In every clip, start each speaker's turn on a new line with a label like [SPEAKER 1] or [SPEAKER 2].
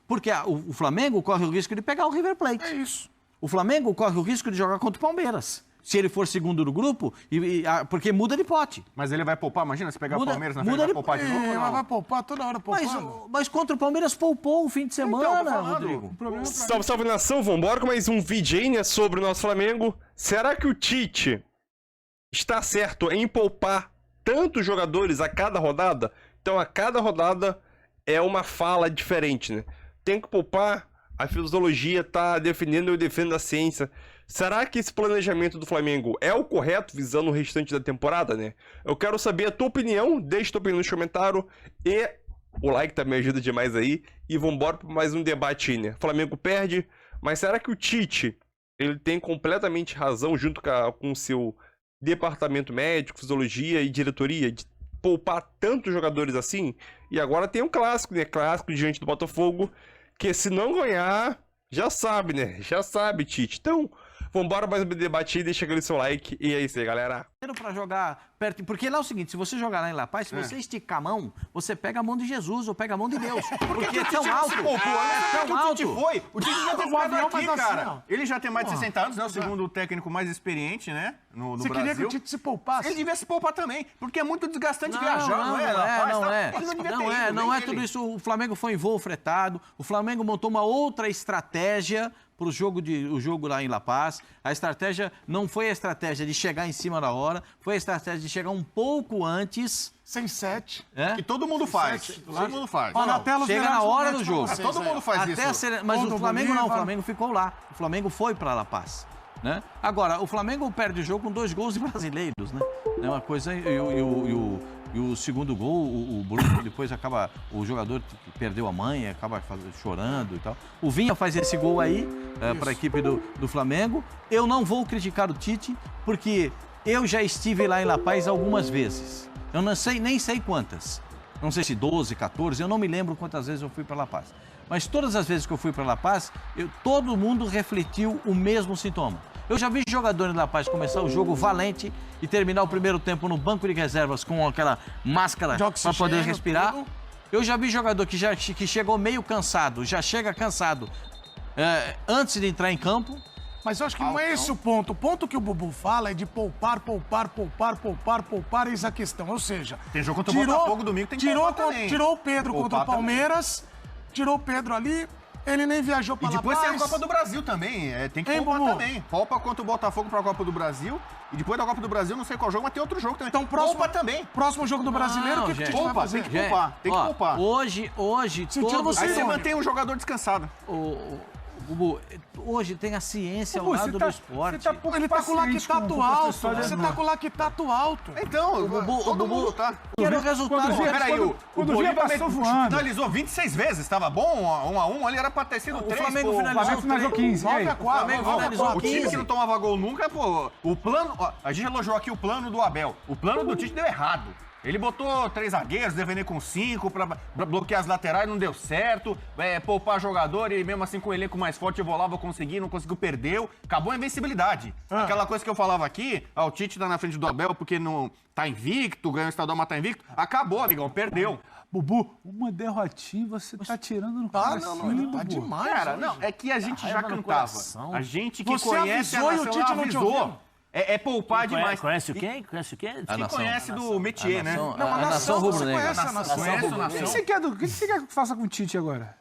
[SPEAKER 1] Porque o Flamengo corre o risco de pegar o River Plate.
[SPEAKER 2] É isso.
[SPEAKER 1] O Flamengo corre o risco de jogar contra o Palmeiras. Se ele for segundo do grupo, porque muda de pote.
[SPEAKER 3] Mas ele vai poupar, imagina se pegar o Palmeiras na frente, vai poupar de novo?
[SPEAKER 2] Ela vai poupar toda hora, poupando.
[SPEAKER 1] Mas contra o Palmeiras poupou o fim de semana,
[SPEAKER 3] Então,
[SPEAKER 1] Rodrigo.
[SPEAKER 4] Salve, salve nação, vambora com mais um vídeo aí, né, sobre o nosso Flamengo. Será que o Tite está certo em poupar tantos jogadores a cada rodada? Então, a cada rodada é uma fala diferente, né? Tem que poupar, a fisiologia tá defendendo, eu defendo a ciência. Será que esse planejamento do Flamengo é o correto, visando o restante da temporada, né? Eu quero saber a tua opinião, deixa tua opinião nos comentários e o like também ajuda demais aí. E vambora para mais um debate aí, né? Flamengo perde, mas será que o Tite, ele tem completamente razão junto com o seu departamento médico, fisiologia e diretoria de poupar tantos jogadores assim? E agora tem um clássico, né? Clássico diante do Botafogo, que se não ganhar, já sabe, né? Já sabe, Tite. Então, vambora mais um debate aí, deixa aquele seu like e é isso aí, galera.
[SPEAKER 1] Para jogar perto, porque lá é o seguinte, se você jogar lá em La Paz, se você esticar a mão, você pega a mão de Jesus ou pega a mão de Deus. Porque é tão alto.
[SPEAKER 3] É tão alto. O Tite já tem
[SPEAKER 2] O avião
[SPEAKER 3] aqui,
[SPEAKER 2] faz assim,
[SPEAKER 3] cara.
[SPEAKER 2] ó.
[SPEAKER 3] Ele já tem mais de 60 anos, né? O segundo técnico mais experiente, né? No
[SPEAKER 2] Você
[SPEAKER 3] Brasil.
[SPEAKER 2] queria que o Tite se poupasse?
[SPEAKER 3] Ele devia se poupar também, porque é muito desgastante viajar, não é?
[SPEAKER 1] Não é tudo isso. O Flamengo foi em voo fretado, o Flamengo montou uma outra estratégia para o jogo lá em La Paz. A estratégia não foi a estratégia de chegar em cima da hora, foi a estratégia de chegar um pouco antes.
[SPEAKER 2] Sem sete.
[SPEAKER 3] Que todo mundo faz. Todo mundo faz.
[SPEAKER 2] Ó, na tela os
[SPEAKER 1] Chega na
[SPEAKER 2] melhores
[SPEAKER 1] hora
[SPEAKER 2] momentos
[SPEAKER 1] do jogo.
[SPEAKER 2] pra vocês,
[SPEAKER 3] Todo mundo faz isso.
[SPEAKER 1] Mas
[SPEAKER 2] Contra
[SPEAKER 1] o
[SPEAKER 2] o
[SPEAKER 1] Flamengo não, o
[SPEAKER 2] Bolívar.
[SPEAKER 1] Flamengo ficou lá. O Flamengo foi para La Paz. Né? Agora, o Flamengo perde o jogo com 2 gols de brasileiros, né? É uma coisa. E o segundo gol, o Bruno depois acaba. O jogador que perdeu a mãe, acaba chorando e tal. O Vinha faz esse gol aí para a equipe do Flamengo. Eu não vou criticar o Tite, porque eu já estive lá em La Paz algumas vezes. Eu não sei, nem sei quantas. Não sei se 12, 14, eu não me lembro quantas vezes eu fui para La Paz. Mas todas as vezes que eu fui para La Paz, todo mundo refletiu o mesmo sintoma. Eu já vi jogador em La Paz começar o jogo valente e terminar o primeiro tempo no banco de reservas com aquela máscara para poder respirar.
[SPEAKER 2] tudo.
[SPEAKER 1] Eu já vi jogador que chegou meio cansado, já chega cansado antes de entrar em campo.
[SPEAKER 2] Mas eu acho que não é esse o ponto. O ponto que o Bubu fala é de poupar, eis a questão. Ou seja,
[SPEAKER 3] Tem jogo contra o Botafogo domingo, tem que poupar também.
[SPEAKER 2] tirou o Pedro contra o Palmeiras, tirou o Pedro ali, ele nem viajou pra
[SPEAKER 3] E
[SPEAKER 2] La
[SPEAKER 3] depois
[SPEAKER 2] Paz.
[SPEAKER 3] tem a Copa do Brasil também, tem que poupar
[SPEAKER 2] Bubu?
[SPEAKER 3] também. Poupa contra o Botafogo pra Copa do Brasil. E depois da Copa do Brasil, não sei qual jogo, mas tem outro jogo também.
[SPEAKER 2] Então,
[SPEAKER 3] poupa também.
[SPEAKER 2] Próximo jogo do Brasileiro, o que o Tite vai
[SPEAKER 3] Poupa,
[SPEAKER 2] fazer?
[SPEAKER 3] tem que poupar, tem que poupar.
[SPEAKER 1] Hoje
[SPEAKER 2] Sentiu
[SPEAKER 1] todos...
[SPEAKER 2] você,
[SPEAKER 3] Aí você
[SPEAKER 2] Rony.
[SPEAKER 3] mantém um jogador descansado.
[SPEAKER 1] Bubu, hoje tem a ciência ao
[SPEAKER 5] Bubu,
[SPEAKER 1] lado do esporte.
[SPEAKER 5] Você tá pouco
[SPEAKER 2] Ele tá com o
[SPEAKER 5] paciente
[SPEAKER 2] lactato
[SPEAKER 5] com
[SPEAKER 2] alto.
[SPEAKER 5] essa história,
[SPEAKER 2] Você
[SPEAKER 5] não.
[SPEAKER 2] tá com o lactato alto.
[SPEAKER 3] Então, todo mundo tá.
[SPEAKER 1] Quero o resultado.
[SPEAKER 5] quando vê-
[SPEAKER 3] Peraí, o
[SPEAKER 5] quando o
[SPEAKER 3] Bolívar
[SPEAKER 5] Vinha passou voando.
[SPEAKER 3] finalizou 26 vezes, tava bom, 1-1, ali era pra ter sido 3.
[SPEAKER 1] Flamengo
[SPEAKER 3] pô.
[SPEAKER 5] O Flamengo finalizou 15. E aí?
[SPEAKER 2] 9-4.
[SPEAKER 1] Flamengo finalizou
[SPEAKER 3] O time
[SPEAKER 1] 15.
[SPEAKER 3] que não tomava gol nunca, pô, o plano... Ó, a gente elogiou aqui o plano do Abel. O plano do Tite deu errado. Ele botou 3 zagueiros, defender com 5, pra bloquear as laterais, não deu certo. Poupar jogador e mesmo assim com o elenco mais forte, evolava, conseguiu, não conseguiu, perdeu. Acabou a invencibilidade. Aquela coisa que eu falava aqui, o Tite tá na frente do Abel porque não tá invicto, ganhou o estadual, mas tá invicto. Acabou, amigão, perdeu.
[SPEAKER 5] Bubu, uma derrotinha você tá tirando no cara.
[SPEAKER 2] Ele tá demais.
[SPEAKER 3] Cara,
[SPEAKER 2] hoje.
[SPEAKER 3] não, é que a gente já
[SPEAKER 1] raiva no
[SPEAKER 3] cantava.
[SPEAKER 1] coração.
[SPEAKER 3] A gente que
[SPEAKER 2] Você
[SPEAKER 3] conhece
[SPEAKER 2] avisou
[SPEAKER 3] a
[SPEAKER 2] e o
[SPEAKER 3] nação
[SPEAKER 2] Tite não te
[SPEAKER 3] avisou.
[SPEAKER 2] ouviu.
[SPEAKER 3] É poupar demais.
[SPEAKER 6] Conhece o quem? Conhece o quê?
[SPEAKER 1] A
[SPEAKER 3] Quem
[SPEAKER 1] nação.
[SPEAKER 3] conhece do métier, né?
[SPEAKER 2] Não,
[SPEAKER 1] A nação
[SPEAKER 2] você
[SPEAKER 1] rubro-negra.
[SPEAKER 2] conhece a nação.
[SPEAKER 3] Conhece a
[SPEAKER 5] O que
[SPEAKER 3] nação.
[SPEAKER 5] você quer, o que você quer que faça com o Tite agora?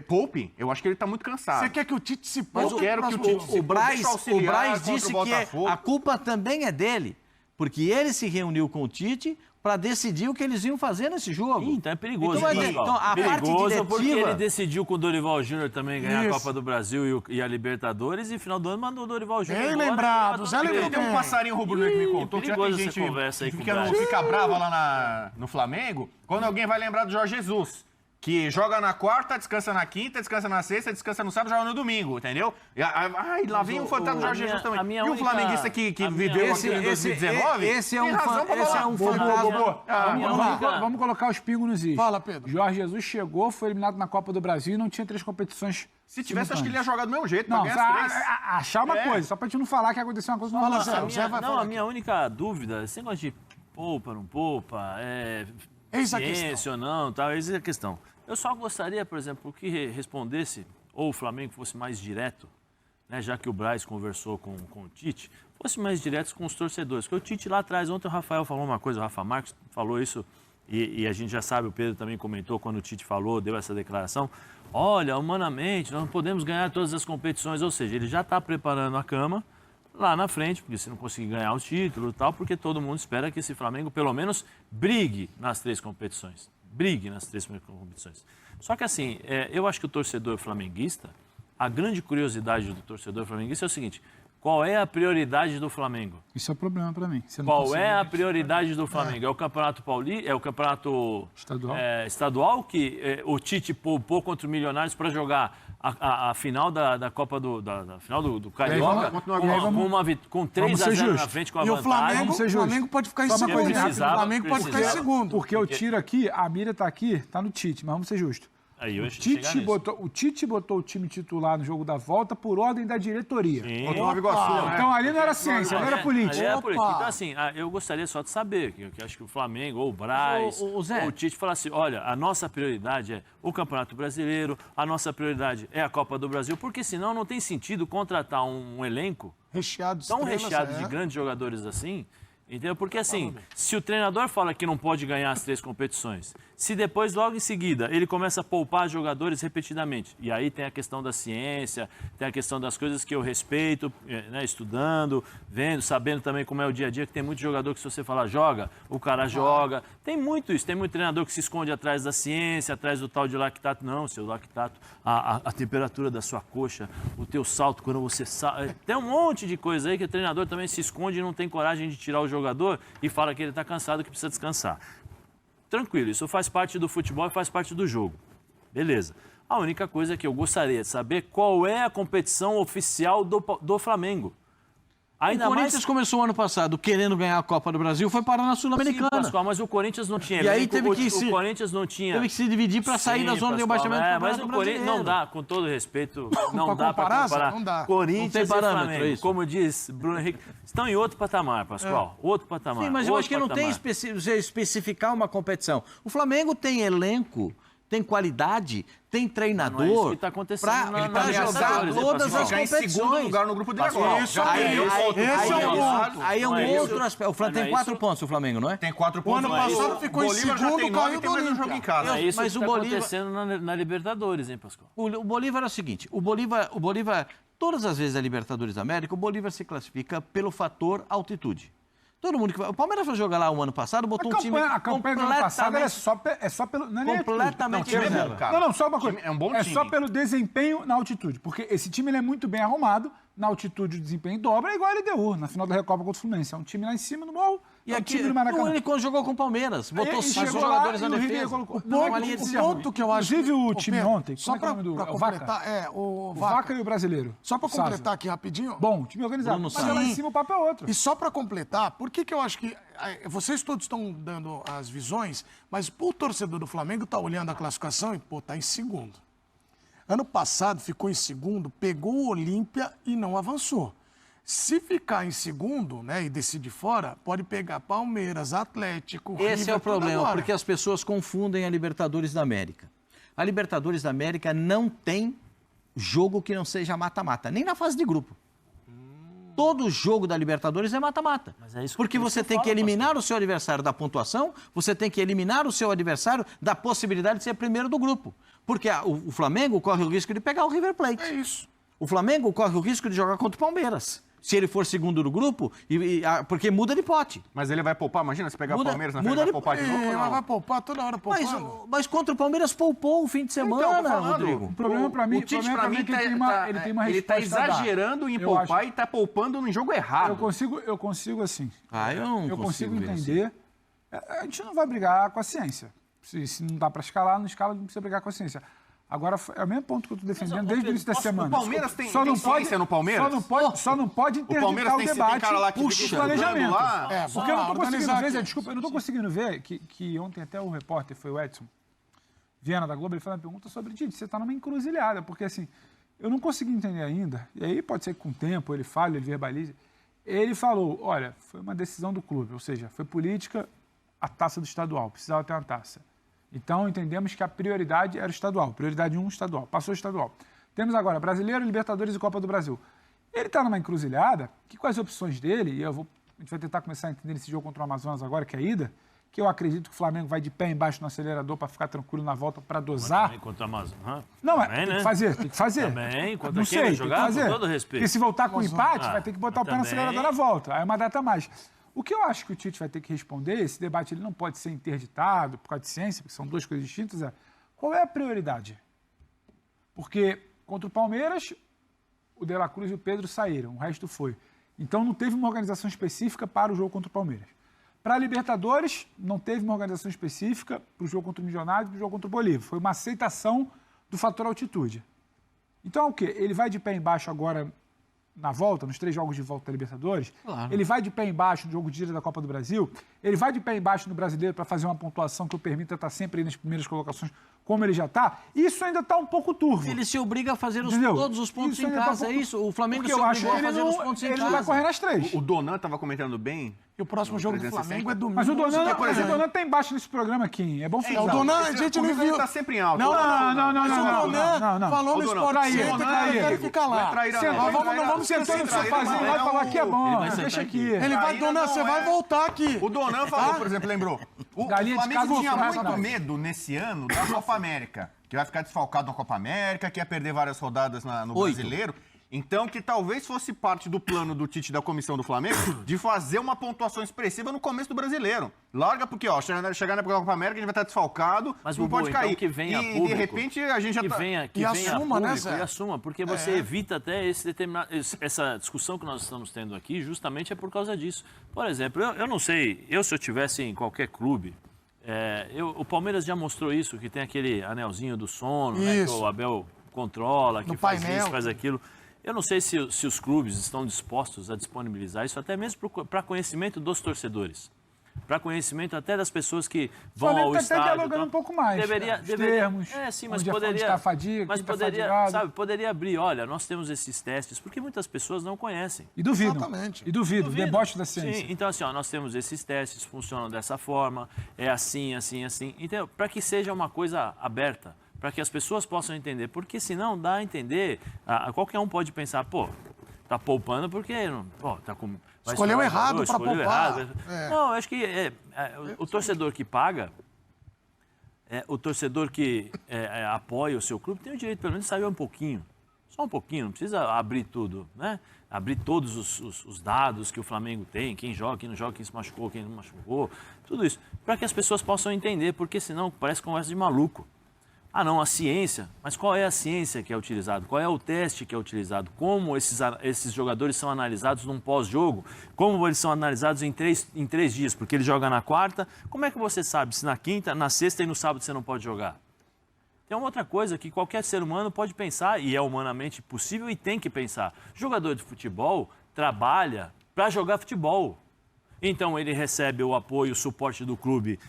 [SPEAKER 3] Poupe. Eu acho que ele tá muito cansado.
[SPEAKER 2] Você quer que o Tite se
[SPEAKER 1] Mas
[SPEAKER 2] poupe?
[SPEAKER 3] eu quero que o
[SPEAKER 2] próximo
[SPEAKER 3] Tite
[SPEAKER 2] jogo?
[SPEAKER 1] O Braz,
[SPEAKER 3] Deixa auxiliar contra
[SPEAKER 1] disse
[SPEAKER 3] o
[SPEAKER 1] que
[SPEAKER 3] Botafogo.
[SPEAKER 1] a culpa também é dele, porque ele se reuniu com o Tite para decidir o que eles iam fazer nesse jogo.
[SPEAKER 6] Ih, então é perigoso.
[SPEAKER 1] Então,
[SPEAKER 6] hein,
[SPEAKER 1] então, a parte
[SPEAKER 6] perigoso porque
[SPEAKER 1] diretiva-
[SPEAKER 6] ele decidiu com o Dorival Júnior também ganhar
[SPEAKER 2] Isso.
[SPEAKER 6] a Copa do Brasil e a Libertadores e no final do ano mandou o Dorival Júnior
[SPEAKER 2] Bem
[SPEAKER 6] embora.
[SPEAKER 2] lembrado, Zé lembrou
[SPEAKER 3] Tem um
[SPEAKER 2] bem.
[SPEAKER 3] passarinho rubro-negro que me contou que já tem
[SPEAKER 6] perigoso essa
[SPEAKER 3] gente
[SPEAKER 6] conversa aí
[SPEAKER 3] que
[SPEAKER 6] com o
[SPEAKER 3] fica,
[SPEAKER 6] Braz.
[SPEAKER 3] fica brava lá no Flamengo, quando alguém vai lembrar do Jorge Jesus. Que joga na quarta, descansa na quinta, descansa na sexta, descansa no sábado, joga no domingo, entendeu? Ai, lá vem o fantasma do Jorge Jesus também. E o flamenguista que viveu aquilo em 2019?
[SPEAKER 1] Esse é
[SPEAKER 3] tem
[SPEAKER 1] um
[SPEAKER 3] razão pra falar.
[SPEAKER 1] fantasma.
[SPEAKER 5] Vamos colocar os pingos nos is.
[SPEAKER 2] Fala, Pedro.
[SPEAKER 5] Jorge Jesus chegou, foi eliminado na Copa do Brasil e não tinha 3 competições.
[SPEAKER 3] Se tivesse, acho que ele ia jogar do mesmo jeito, pra
[SPEAKER 5] Não,
[SPEAKER 3] ganhar as 3.
[SPEAKER 5] achar uma coisa, só pra gente não falar que aconteceu uma coisa.
[SPEAKER 2] Fala,
[SPEAKER 5] Não,
[SPEAKER 2] Zé.
[SPEAKER 5] não,
[SPEAKER 2] O Zé vai falar
[SPEAKER 6] A minha única dúvida, esse negócio de poupa, não poupa,
[SPEAKER 2] Eis a
[SPEAKER 6] ciência ou não, tal, essa é a questão. Eu só gostaria, por exemplo, que respondesse, ou o Flamengo fosse mais direto, né, já que o Braz conversou com o Tite, fosse mais direto com os torcedores. Porque o Tite lá atrás, ontem o Rafael falou uma coisa, o Rafa Marques falou isso, e a gente já sabe, o Pedro também comentou quando o Tite falou, deu essa declaração. Olha, humanamente, nós não podemos ganhar todas as competições, ou seja, ele já está preparando a cama lá na frente, porque se não conseguir ganhar o título e tal, porque todo mundo espera que esse Flamengo pelo menos brigue nas 3 competições. Brigue nas 3 competições. Só que assim, eu acho que o torcedor flamenguista, a grande curiosidade do torcedor flamenguista é o seguinte: qual é a prioridade do Flamengo?
[SPEAKER 5] Isso é o problema para mim.
[SPEAKER 6] Qual é a prioridade do Flamengo? É o Campeonato Paulista? É o Campeonato estadual que o Tite poupou contra o Milionários para jogar a final da Copa da final do Carioca com 3-0 na frente com a vantagem.
[SPEAKER 2] O Flamengo pode ficar em segundo. O Flamengo pode ficar em segundo.
[SPEAKER 5] Porque eu tiro aqui, a mira tá aqui, tá no Tite, mas vamos ser justos. O Tite botou o time titular no jogo da volta por ordem da diretoria. Então ali não era ciência, não era política.
[SPEAKER 6] Então, assim, eu gostaria só de saber, que acho que o Flamengo, ou o Braz, ou o Tite falasse, olha, a nossa prioridade é o Campeonato Brasileiro, a nossa prioridade é a Copa do Brasil, porque senão não tem sentido contratar um elenco tão recheado de grandes jogadores assim. Entendeu? Porque assim, se o treinador fala que não pode ganhar as 3 competições, se depois, logo em seguida, ele começa a poupar jogadores repetidamente, e aí tem a questão da ciência, tem a questão das coisas que eu respeito, né, estudando, vendo, sabendo também como é o dia a dia, que tem muito jogador que se você falar joga, o cara joga. Tem muito isso, tem muito treinador que se esconde atrás da ciência, atrás do tal de lactato. Não, seu lactato, a temperatura da sua coxa, o teu salto quando você salta. Tem um monte de coisa aí que o treinador também se esconde e não tem coragem de tirar o jogador e fala que ele está cansado, que precisa descansar. Tranquilo, isso faz parte do futebol e faz parte do jogo. Beleza. A única coisa que eu gostaria de saber qual é a competição oficial do Flamengo.
[SPEAKER 1] Ainda o Corinthians começou o ano passado querendo ganhar a Copa do Brasil, foi parar na Sul-Americana.
[SPEAKER 6] Sim, Pascoal, mas o Corinthians não tinha.
[SPEAKER 1] E aí teve que
[SPEAKER 6] teve
[SPEAKER 1] que se dividir para sair da zona de rebaixamento.
[SPEAKER 6] Mas o Corinthians não dá, com todo respeito, não dá para comparar.
[SPEAKER 2] Não dá.
[SPEAKER 6] Corinthians e Flamengo, como diz Bruno Henrique, estão em outro patamar, Pascoal. Outro patamar.
[SPEAKER 1] Sim, mas eu acho que não tem especificar uma competição. O Flamengo tem elenco, tem qualidade, tem treinador. Não é isso
[SPEAKER 6] que está acontecendo
[SPEAKER 1] para jogar todas as competições.
[SPEAKER 3] Em segundo lugar no grupo dele agora.
[SPEAKER 1] Aí é um outro aspecto. O Flamengo tem 4 pontos, o Flamengo, não é?
[SPEAKER 3] Tem 4 pontos.
[SPEAKER 2] O ano passado ficou em segundo, caiu
[SPEAKER 3] tem mais um jogo em casa.
[SPEAKER 6] É isso que está acontecendo na Libertadores, hein, Pascoal?
[SPEAKER 1] O Bolívar é o seguinte, o Bolívar, todas as vezes a Libertadores da América, o Bolívar se classifica pelo fator altitude. Todo mundo que vai... O Palmeiras foi jogar lá o ano passado, botou um time
[SPEAKER 5] A campanha do ano passado é só pelo... Não é
[SPEAKER 1] completamente
[SPEAKER 5] reserva. Não, só uma coisa.
[SPEAKER 3] É um bom time.
[SPEAKER 5] É só pelo desempenho na altitude. Porque esse time ele é muito bem arrumado. Na altitude o desempenho dobra, é igual a LDU, na final da Recopa contra o Fluminense. É um time lá em cima do morro.
[SPEAKER 1] E aqui ele jogou com o Palmeiras, botou 5 jogadores na defesa.
[SPEAKER 5] O ponto que eu acho... Inclusive o time ontem,
[SPEAKER 2] só para completar,
[SPEAKER 5] o Vaca e o brasileiro.
[SPEAKER 2] Só para completar aqui rapidinho.
[SPEAKER 5] Bom, time organizado. Mas lá em cima o papo é outro.
[SPEAKER 2] E só para completar, por que eu acho que... Vocês todos estão dando as visões, mas o torcedor do Flamengo está olhando a classificação e, está em segundo. Ano passado ficou em segundo, pegou o Olímpia e não avançou. Se ficar em segundo, né, e decidir fora, pode pegar Palmeiras, Atlético,
[SPEAKER 1] Esse
[SPEAKER 2] River,
[SPEAKER 1] é o problema,
[SPEAKER 2] agora.
[SPEAKER 1] porque as pessoas confundem a Libertadores da América. A Libertadores da América não tem jogo que não seja mata-mata, nem na fase de grupo. Todo jogo da Libertadores é mata-mata. Porque você tem que eliminar o seu adversário da pontuação, você tem que eliminar o seu adversário da possibilidade de ser primeiro do grupo. Porque o Flamengo corre o risco de pegar o River Plate.
[SPEAKER 2] É isso.
[SPEAKER 1] O Flamengo corre o risco de jogar contra o Palmeiras. Se ele for segundo do grupo, porque muda de pote.
[SPEAKER 3] Mas ele vai poupar, imagina se pegar o Palmeiras na frente, vai poupar de novo?
[SPEAKER 2] Não, vai poupar toda hora poupando.
[SPEAKER 1] Mas contra o Palmeiras poupou o fim de semana, Rodrigo.
[SPEAKER 5] O problema para mim,
[SPEAKER 3] o Tite, para mim, ele está exagerando em poupar e está poupando no jogo errado.
[SPEAKER 5] Eu consigo assim.
[SPEAKER 1] Eu
[SPEAKER 5] consigo entender. A gente não vai brigar com a ciência. Se não dá para escalar, não escala, não precisa brigar com a ciência. Agora, é o mesmo ponto que eu estou defendendo desde o início da semana.
[SPEAKER 3] O Palmeiras tem ciência no Palmeiras?
[SPEAKER 5] Só não pode interditar o debate.
[SPEAKER 3] Tem cara lá que
[SPEAKER 5] puxa, planejamento.
[SPEAKER 3] Lá.
[SPEAKER 5] Porque eu não estou conseguindo ver, desculpa, eu não estou conseguindo ver que ontem até o repórter, foi o Edson Viana da Globo, ele fez uma pergunta sobre Tite, você está numa encruzilhada, porque assim, eu não consegui entender ainda, e aí pode ser que com o tempo ele fale, ele verbalize, ele falou, olha, foi uma decisão do clube, ou seja, foi política a taça do estadual, precisava ter uma taça. Então, entendemos que a prioridade era o estadual. Prioridade 1, estadual. Passou o estadual. Temos agora Brasileiro, Libertadores e Copa do Brasil. Ele está numa encruzilhada que com as opções dele, e a gente vai tentar começar a entender esse jogo contra o Amazonas agora, que é a ida, que eu acredito que o Flamengo vai de pé embaixo no acelerador para ficar tranquilo na volta, para dosar.
[SPEAKER 6] Contra o Amazonas.
[SPEAKER 5] Não,
[SPEAKER 6] também,
[SPEAKER 5] tem
[SPEAKER 6] né?
[SPEAKER 5] que fazer, tem que fazer.
[SPEAKER 6] Também, contra
[SPEAKER 5] não
[SPEAKER 6] quem
[SPEAKER 5] sei,
[SPEAKER 6] vai jogar,
[SPEAKER 5] tem que fazer.
[SPEAKER 6] com todo respeito.
[SPEAKER 5] Porque se voltar com empate, vai ter que botar o pé no
[SPEAKER 6] também.
[SPEAKER 5] acelerador na volta. Aí é uma data a mais. O que eu acho que o Tite vai ter que responder, esse debate ele não pode ser interditado por causa de ciência, porque são duas coisas distintas, é qual é a prioridade? Porque contra o Palmeiras, o De La Cruz e o Pedro saíram, o resto foi. Então não teve uma organização específica para o jogo contra o Palmeiras. Para a Libertadores, não teve uma organização específica para o jogo contra o Milionário e para o jogo contra o Bolívar. Foi uma aceitação do fator altitude. Então, o quê? Ele vai de pé embaixo agora na volta, nos 3 jogos de volta da Libertadores? Claro. Ele vai de pé embaixo no jogo de ida da Copa do Brasil? Ele vai de pé embaixo no Brasileiro para fazer uma pontuação que o permita estar sempre aí nas primeiras colocações, como ele já está? Isso ainda está um pouco turvo.
[SPEAKER 1] Ele se obriga a fazer todos os pontos
[SPEAKER 5] Isso
[SPEAKER 1] em casa, é isso? O Flamengo se obrigou a fazer os pontos em casa.
[SPEAKER 5] Ele não vai correr nas 3.
[SPEAKER 3] O Donan estava comentando bem.
[SPEAKER 2] E o próximo jogo do Flamengo é domingo.
[SPEAKER 5] Mas o Donan tem baixo nesse programa aqui. É bom falar.
[SPEAKER 2] O Donan, a gente não viu.
[SPEAKER 3] Tá sempre em alta.
[SPEAKER 2] Não. Falou no Sport Center,
[SPEAKER 5] ele
[SPEAKER 2] fica lá. Não vamos sentar no sofazinho lá e falar que é bom. Deixa aqui. Ele vai, Donan, você vai voltar aqui.
[SPEAKER 3] O Donan falou, por exemplo, lembrou. O Flamengo tinha muito medo nesse ano da Copa América, que vai ficar desfalcado na Copa América, que ia perder várias rodadas no Brasileiro. Então, que talvez fosse parte do plano do Tite da comissão do Flamengo de fazer uma pontuação expressiva no começo do Brasileiro. Larga porque, ó, chegar na época da Copa América, a gente vai estar desfalcado,
[SPEAKER 6] mas
[SPEAKER 3] não pode cair.
[SPEAKER 6] Então que venha
[SPEAKER 3] e,
[SPEAKER 6] público,
[SPEAKER 3] de repente, a gente já
[SPEAKER 6] que
[SPEAKER 3] tá...
[SPEAKER 6] venha
[SPEAKER 2] assuma, né,
[SPEAKER 6] Zé? E assuma, porque você evita até essa discussão que nós estamos tendo aqui, justamente é por causa disso. Por exemplo, eu não sei, se eu tivesse em qualquer clube, o Palmeiras já mostrou isso, que tem aquele anelzinho do sono, né, que o Abel controla, que faz isso, faz aquilo. Eu não sei se os clubes estão dispostos a disponibilizar isso, até mesmo para conhecimento dos torcedores. Para conhecimento até das pessoas que vão ao estádio.
[SPEAKER 5] Está dialogando um pouco mais.
[SPEAKER 6] Deveria,
[SPEAKER 5] termos.
[SPEAKER 6] Sim, mas poderia.
[SPEAKER 5] Fadiga,
[SPEAKER 6] mas poderia abrir. Olha, nós temos esses testes, porque muitas pessoas não conhecem.
[SPEAKER 5] E duvidam.
[SPEAKER 2] Exatamente.
[SPEAKER 5] E duvidam. Deboche da ciência.
[SPEAKER 6] Sim, então assim, nós temos esses testes, funcionam dessa forma, é assim, assim, assim. Então, para que seja uma coisa aberta, para que as pessoas possam entender, porque senão dá a entender, qualquer um pode pensar, tá poupando porque tá com...
[SPEAKER 2] Escolheu errado para poupar.
[SPEAKER 6] Não, eu acho que o torcedor que paga, o torcedor que apoia o seu clube, tem o direito pelo menos de saber um pouquinho. Só um pouquinho, não precisa abrir tudo, né? Abrir todos os dados que o Flamengo tem, quem joga, quem não joga, quem se machucou, quem não machucou, tudo isso, para que as pessoas possam entender, porque senão parece conversa de maluco. Ah, não, a ciência. Mas qual é a ciência que é utilizada? Qual é o teste que é utilizado? Como esses jogadores são analisados num pós-jogo? Como eles são analisados em três dias? Porque ele joga na quarta. Como é que você sabe se na quinta, na sexta e no sábado você não pode jogar? Tem uma outra coisa que qualquer ser humano pode pensar, e é humanamente possível e tem que pensar. Jogador de futebol trabalha para jogar futebol. Então ele recebe o apoio, o suporte do clube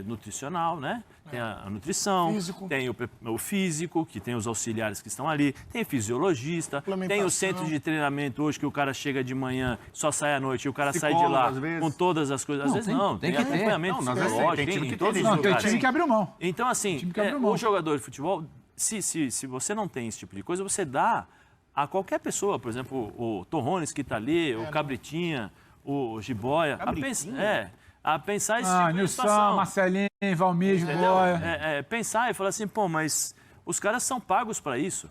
[SPEAKER 6] nutricional, né? Tem a nutrição, tem o físico, que tem os auxiliares que estão ali, tem fisiologista, tem o centro de treinamento hoje que o cara chega de manhã, só sai à noite e o cara sai de lá com todas as coisas. Às vezes não, tem acompanhamento psicológico, tem em todos os lugares.
[SPEAKER 5] Tem time que abriu mão.
[SPEAKER 6] Então assim, o jogador de futebol, se você não tem esse tipo de coisa, você dá a qualquer pessoa, por exemplo, o Torrones que está ali, o Cabritinha, o Jiboia, a pensar esse tipo de
[SPEAKER 5] Nilson,
[SPEAKER 6] situação.
[SPEAKER 5] Marcelinho, Valmir, Jiboia.
[SPEAKER 6] Pensar e falar assim, mas os caras são pagos para isso.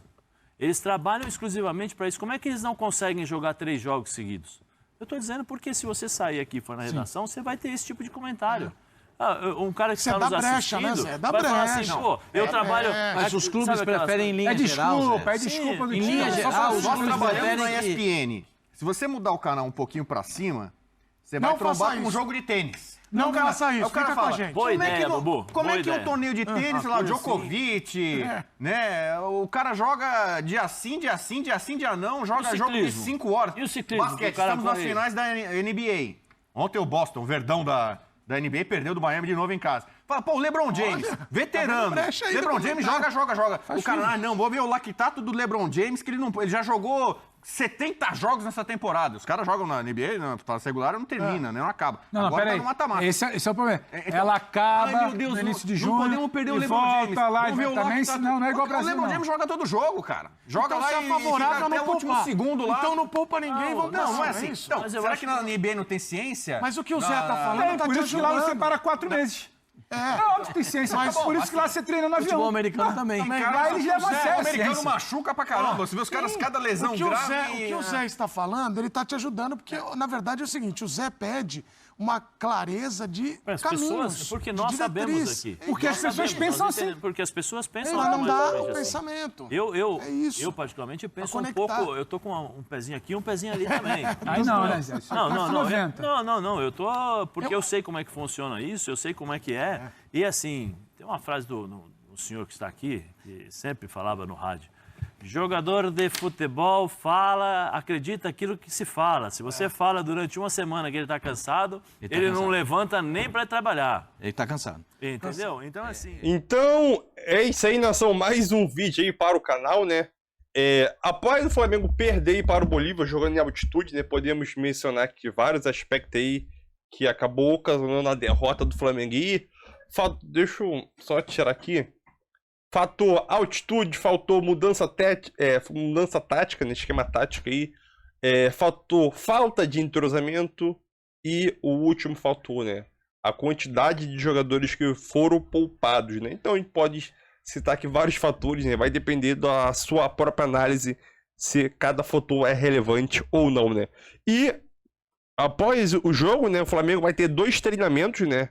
[SPEAKER 6] Eles trabalham exclusivamente para isso. Como é que eles não conseguem jogar 3 jogos seguidos? Eu estou dizendo porque se você sair aqui e for na redação, você vai ter esse tipo de comentário. Um cara que está nos assistindo vai falar assim, eu trabalho...
[SPEAKER 1] Mas os clubes preferem em linha geral,
[SPEAKER 5] É desculpa do
[SPEAKER 1] em
[SPEAKER 5] time.
[SPEAKER 1] linha geral, os
[SPEAKER 3] Nós
[SPEAKER 1] clubes
[SPEAKER 3] trabalhamos na
[SPEAKER 1] preferem
[SPEAKER 3] ESPN. Se você mudar o canal um pouquinho para cima, você vai trombar com um jogo de tênis.
[SPEAKER 2] Não faça isso,
[SPEAKER 3] o cara
[SPEAKER 2] fica
[SPEAKER 3] fala,
[SPEAKER 2] com a gente.
[SPEAKER 6] Boa ideia, Bubu.
[SPEAKER 3] Como é que um torneio de tênis, lá, Djokovic, né? O cara joga dia sim, dia sim, dia sim, dia não, joga jogo de 5 horas.
[SPEAKER 6] E o ciclismo?
[SPEAKER 3] Basquete, estamos nas finais da NBA. Ontem o Boston, o Verdão da NBA, perdeu do Miami de novo em casa. Fala, pô, o LeBron James, veterano.
[SPEAKER 2] brecha aí,
[SPEAKER 3] LeBron James joga. O cara, não, vou ver o lactato do LeBron James, que ele já jogou 70 jogos nessa temporada. Os caras jogam na NBA, na fase regular, não termina, né? Não acaba.
[SPEAKER 5] Não,
[SPEAKER 3] Agora
[SPEAKER 5] peraí.
[SPEAKER 3] tá no mata-mata.
[SPEAKER 5] Esse é o problema.
[SPEAKER 3] Então,
[SPEAKER 5] Ela acaba
[SPEAKER 3] ai, meu Deus,
[SPEAKER 5] no início de
[SPEAKER 3] não
[SPEAKER 5] junho.
[SPEAKER 3] podemos perder o
[SPEAKER 5] e
[SPEAKER 3] LeBron
[SPEAKER 5] volta
[SPEAKER 3] James.
[SPEAKER 5] lá,
[SPEAKER 3] Vamos ver o
[SPEAKER 5] também,
[SPEAKER 3] lactato.
[SPEAKER 5] não é igual o
[SPEAKER 3] O
[SPEAKER 5] Brasil,
[SPEAKER 3] LeBron
[SPEAKER 5] não.
[SPEAKER 3] James joga todo jogo, cara. Joga
[SPEAKER 2] Então,
[SPEAKER 3] lá
[SPEAKER 2] se é
[SPEAKER 3] e
[SPEAKER 2] favorável,
[SPEAKER 3] até
[SPEAKER 2] não
[SPEAKER 3] o último
[SPEAKER 2] poupar.
[SPEAKER 3] segundo lá.
[SPEAKER 2] Então não poupa ninguém, vamos
[SPEAKER 3] Não, não é
[SPEAKER 2] pensar,
[SPEAKER 3] assim.
[SPEAKER 2] isso.
[SPEAKER 3] Não,
[SPEAKER 6] Mas eu
[SPEAKER 3] será
[SPEAKER 6] acho
[SPEAKER 3] que na NBA não tem ciência?
[SPEAKER 2] Mas o que o Zé tá falando
[SPEAKER 5] É,
[SPEAKER 2] tá
[SPEAKER 5] por
[SPEAKER 2] te
[SPEAKER 5] isso que lá você
[SPEAKER 2] ajudando.
[SPEAKER 5] para 4 meses. É óbvio que tem ciência, mas por isso que lá você treina no
[SPEAKER 1] Futebol
[SPEAKER 5] avião.
[SPEAKER 1] americano também.
[SPEAKER 5] Lá eles levam a sério
[SPEAKER 3] O
[SPEAKER 5] a
[SPEAKER 3] americano
[SPEAKER 5] ciência.
[SPEAKER 3] machuca pra caramba. Você vê os caras, cada lesão
[SPEAKER 2] O que o
[SPEAKER 3] grave...
[SPEAKER 2] Zé está falando, ele está te ajudando, porque, na verdade, é o seguinte, o Zé pede uma clareza de
[SPEAKER 6] As
[SPEAKER 2] caminhos,
[SPEAKER 6] pessoas, porque
[SPEAKER 2] de
[SPEAKER 6] nós
[SPEAKER 2] diretriz.
[SPEAKER 6] sabemos aqui.
[SPEAKER 5] Porque
[SPEAKER 6] Nós
[SPEAKER 5] as pessoas
[SPEAKER 6] sabemos,
[SPEAKER 5] pensam
[SPEAKER 6] nós
[SPEAKER 5] assim.
[SPEAKER 6] entendemos, porque as pessoas pensam
[SPEAKER 2] Ela não dá
[SPEAKER 6] automaticamente
[SPEAKER 2] o
[SPEAKER 6] assim.
[SPEAKER 2] pensamento.
[SPEAKER 6] Eu,
[SPEAKER 2] É isso.
[SPEAKER 6] eu particularmente, penso
[SPEAKER 2] Pra
[SPEAKER 6] um
[SPEAKER 2] conectar.
[SPEAKER 6] pouco... Eu tô com um pezinho aqui e um pezinho ali também.
[SPEAKER 5] Aí não, né, Zé?
[SPEAKER 6] Não, eu tô... Porque eu sei como é que funciona isso, eu sei como é que é. E assim, tem uma frase do senhor que está aqui, que sempre falava no rádio. Jogador de futebol acredita aquilo que se fala. Se você fala durante uma semana que ele está cansado, ele não levanta nem para trabalhar.
[SPEAKER 1] Ele tá cansado.
[SPEAKER 6] Entendeu? Então, assim...
[SPEAKER 4] Então, é isso aí, nação. Mais um vídeo aí para o canal, né? Após o Flamengo perder para o Bolívar jogando em altitude, né? Podemos mencionar aqui vários aspectos aí que acabou ocasionando a derrota do Flamengo. E deixa eu só tirar aqui. Fator altitude, faltou mudança tática, né? Esquema tático aí. Fator falta de entrosamento. E o último fator, né? A quantidade de jogadores que foram poupados, né? Então a gente pode citar aqui vários fatores, né? Vai depender da sua própria análise se cada fator é relevante ou não, né? E após o jogo, né? O Flamengo vai ter 2 treinamentos, né?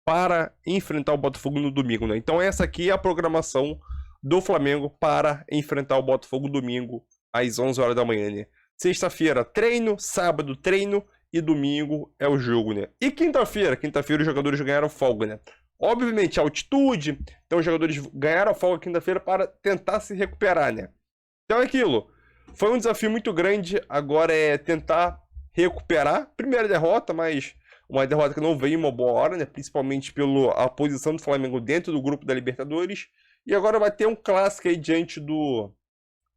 [SPEAKER 4] Para enfrentar o Botafogo no domingo, né? Então essa aqui é a programação do Flamengo para enfrentar o Botafogo domingo às 11 horas da manhã, né? Sexta-feira treino, sábado treino e domingo é o jogo, né? E quinta-feira os jogadores ganharam folga, né? Obviamente, altitude, então os jogadores ganharam a folga quinta-feira para tentar se recuperar, né? Então é aquilo. Foi um desafio muito grande, agora é tentar recuperar. Primeira derrota, mas uma derrota que não veio em uma boa hora, né? Principalmente pela posição do Flamengo dentro do grupo da Libertadores. E agora vai ter um clássico aí diante do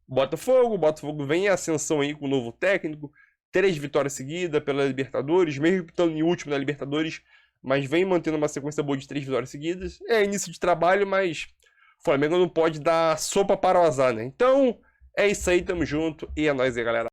[SPEAKER 4] Botafogo. O Botafogo vem em ascensão aí com o novo técnico. 3 vitórias seguidas pela Libertadores, mesmo estando em último na Libertadores, mas vem mantendo uma sequência boa de 3 vitórias seguidas. É início de trabalho, mas o Flamengo não pode dar sopa para o azar, né? Então, é isso aí, tamo junto e é nóis aí, galera.